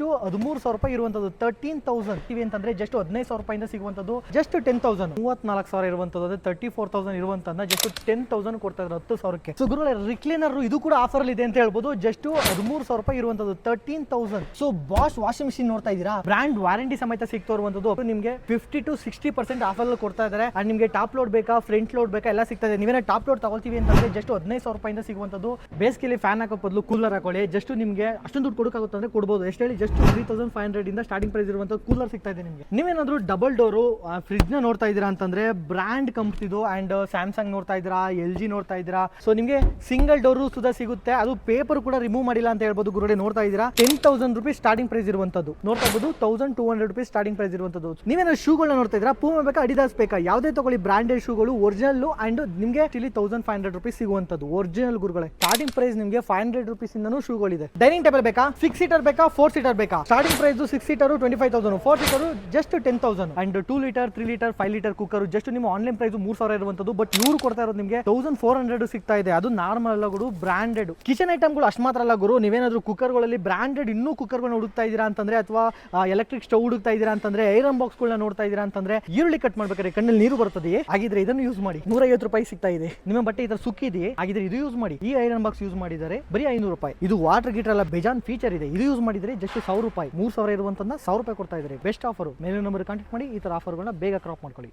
13,000 ಇರುವಂತದ್ದು 13,000 ಟಿವಿ ಅಂತಂದ್ರೆ ಜಸ್ಟ್ 15,000 ರೂಪಾಯಿಂದ ಸಿಗುವಂತದ್ದು ಜಸ್ಟ್ 10,000 34,000 ಇರುವಂತದ್ದು 34,000 ಇರುವಂತನ್ನ ಜಸ್ಟ್ 10,000 ಕೊಡ್ತಾ ಇದ್ರು 10,000ಕ್ಕೆ. ಸೊ ಗುರುಗಳೇ ರಿಕ್ಲೈನರ್ ಇದು ಕೂಡ ಆಫರ್ ಅಲ್ಲಿ ಇದೆ ಅಂತ ಹೇಳ್ಬೋದು. ಜಸ್ಟ್ 13,000 ರೂಪಾಯಿ ಇರುವಂತದ್ದು 13,000. ಸೊ ಬಾಷ್ ವಾಷಿಂಗ್ ಮಿಷಿನ್ ನೋಡ್ತಾ ಇದ್ದೀರಾ, ಬ್ರಾಂಡ್ ವಾರಂಟಿ ಸಮೇತ ಸಿಗ್ತಾ ಇರುವಂತದ್ದು. ನಿಮಗೆ 50 to 60% ಆಫರ್ ಅಲ್ಲಿ ಕೊಡ್ತಾ ಇದ್ದಾರೆ. ಅಂಡ್ ನಿಮಗೆ ಟಾಪ್ ಲೋಡ್ ಬೇಕಾ ಫ್ರಂಟ್ ಲೋಡ್ ಬೇಕಾ ಎಲ್ಲ ಸಿಗ್ತಾ ಇದೆ. ನೀವೇನ ಟಾಪ್ ಲೋಡ್ ತಗೊಳ್ತೀವಿ ಅಂತಂದ್ರೆ ಜಸ್ಟ್ 15,000 ರೂಪಾಯಿಂದ ಸಿಗುವಂತದ್ದು. ಬೇಸಿಗೆಲಿ ಫ್ಯಾನ್ ಹಾಕೋ ಬದಲು ಕೂಲರ್ ಹಾಕೊಳ್ಳಿ. ಜಸ್ಟ್ ನಿಮಗೆ ಅಷ್ಟೊಂದು ದುಡ್ಡು ಕೊಡೋಕ್ಕಾಗುತ್ತೆ ಅಂದ್ರೆ ಕೊಡ್ಬೋದು. ಎಷ್ಟು ಹೇಳಿ, ಜಸ್ಟ್ 3,500 ಇಂದ ಸ್ಟಾರ್ಟಿಂಗ್ ಪ್ರೈಸ್ ಇರುವಂತ ಕೂಲರ್ ಸಿಗ್ತಾ ಇದೆ ನಿಮಗೆ. ನೀವೇನಾದ್ರೂ ಡಬಲ್ ಡೋರು ಫ್ರಿಡ್ಜ್ ನ ನೋಡ್ತಾ ಇದ್ದೀರಾ ಅಂತಂದ್ರೆ ಬ್ರಾಂಡ್ ಕಂಪ್ನಿದು ಅಂಡ್ ಸ್ಯಾಮ್ಸಂಗ್ ನೋಡ್ತಾ ಇದ್ದೀರಾ, LG ನೋಡ್ತಾ ಇದ್ದೀರಾ, ಸೊ ನಿಮಗೆ ಸಿಂಗಲ್ ಡೋರು ಸುಧಾ ಸಿಗುತ್ತೆ. ಅದು ಪೇಪರ್ ಕೂಡ ರಿಮೂವ್ ಮಾಡಿಲ್ಲ ಅಂತ ಹೇಳ್ಬೋದು. ಗುರುಡೆ ನೋಡ್ತಾ ಇದ್ದೀರಾ 10,000 ರೂಪೀಸ್ ಸ್ಟಾರ್ಟಿಂಗ್ ಪ್ರೈಸ್ ಇರುವಂತದ್ದು. ನೋಡ್ತಾ ಇರ್ಬೋದು 1,200 ರೂಪೀಸ್ ಸ್ಟಾರ್ಟಿಂಗ್ ಪ್ರೈಸ್ ಇರುವಂತದ್ದು. ನೀವೇನಾದ್ರು ಶೂಗಳನ್ನ ನೋಡ್ತಾ ಇದ್ದೀರಾ, ಪೂಮಾ ಬೇಕಾ ಅಡಿದಾಸ್ ಬೇಕಾ, ಯಾವುದೇ ತಗೊಳ್ಳಿ ಬ್ರಾಂಡೆಡ್ ಶೂಗಳು ಒರಿಜಿನಲ್ ಅಂಡ್ ನಿಮಗೆ ಇಲ್ಲಿ 1,500 ರೂಪೀಸ್ ಸಿಗುವಂತದ್ದು ಒರಿಜಿನಲ್ ಗುರುಗಳೇ. ಸ್ಟಾರ್ಟಿಂಗ್ ಪ್ರೈಸ್ ನಿಮಗೆ 500 ರೂಪೀಸ್ ಇಂದನೂ ಶೂಗಳಿದೆ. ಡೈನಿಂಗ್ ಟೇಬಲ್ ಬೇಕಾ, 6 ಸೀಟರ್ ಬೇಕಾ, 4 ಸೀಟರ್ ಬೇಕಾ, starting price 6 seater 25,000, 4 seater just 10,000 and 2 litre 3 litre 5 litre cooker just ನಿಮ್ಮ ಆನ್ಲೈನ್ ಪ್ರೈಸ್ 3,000 ಇರುವಂತದ್ದು. ಬಟ್ ಇವರು ಕೊಡ್ತಾ ಇರೋದು ನಿಮಗೆ 1,400 ಸಿಗ್ತಾ ಇದೆ. ಅದು ನಾರ್ಮಲ್ ಅಲ್ಲ ಗುರು, ಬ್ರಾಂಡೆಡ್. ಕಿಚನ್ ಐಟಮ್ಗಳು ಅಷ್ಟು ಮಾತ್ರ ಅಲ್ಲ ಗುರು, ನೀವೇನಾದ್ರೂ ಕುಕ್ಕರ್ಗಳಲ್ಲಿ ಬ್ರಾಂಡೆಡ್ ಇನ್ನೂ ಕುಕ್ಕರ್ಗಳನ್ನ ಹುಡುಕ್ತಾ ಇದ್ದೀರಾ ಅಂತಂದ್ರೆ, ಅಥವಾ ಎಲೆಕ್ಟ್ರಿಕ್ ಸ್ಟವ್ ಹುಡುಕ್ತಾ ಇದ್ದೀರಾ ಅಂತಂದ್ರೆ, ಐರನ್ ಬಾಕ್ಸ್ ಗಳನ್ನ ನೋಡ್ತಾ ಇದ್ದೀರಾ ಅಂತಂದ್ರೆ, ಈರುಳ್ಳಿ ಕಟ್ ಮಾಡ್ಬೇಕಾದ್ರೆ ಕಣ್ಣಲ್ಲಿ ನೀರು ಬರ್ತದೆ ಆಗಿದ್ರೆ ಇದನ್ನು ಯೂಸ್ ಮಾಡಿ. 150 ರೂಪಾಯಿ ಸಿಗ್ತಾ ಇದೆ. ನಿಮ್ಮ ಬಟ್ಟೆ ಈ ತರ ಸುಕ್ಕಿದೆಯೇ ಆಗಿದ್ರೆ ಇದು ಯೂಸ್ ಮಾಡಿ. ಈ ಐರನ್ ಬಾಕ್ಸ್ ಯೂಸ್ ಮಾಡಿದರೆ ಬರೀ 500 ರೂಪಾಯಿ. ಇದು ವಾಟರ್ ಗೀಟರ್ ಎಲ್ಲ ಬೇಜಾನ್ ಫೀಚರ್ ಇದೆ. ಇದು ಯೂಸ್ ಮಾಡಿದ್ರೆ ಜಸ್ಟ್ 1,000 ರೂಪಾಯಿ. 3,000 ಇರುವಂತನ್ನ 1,000 ರೂಪಾಯಿ ಕೊಡ್ತಾ ಇದ್ದಾರೆ. Best offer. ಮೇಲಿನ ನಂಬರ್ ಕಾಂಟ್ಯಾಕ್ಟ್ ಮಾಡಿ ಈ ತರ ಆಫರ್ಗಳನ್ನ ಬೇಗ ಕ್ರಾಪ್ ಮಾಡ್ಕೊಳ್ಳಿ.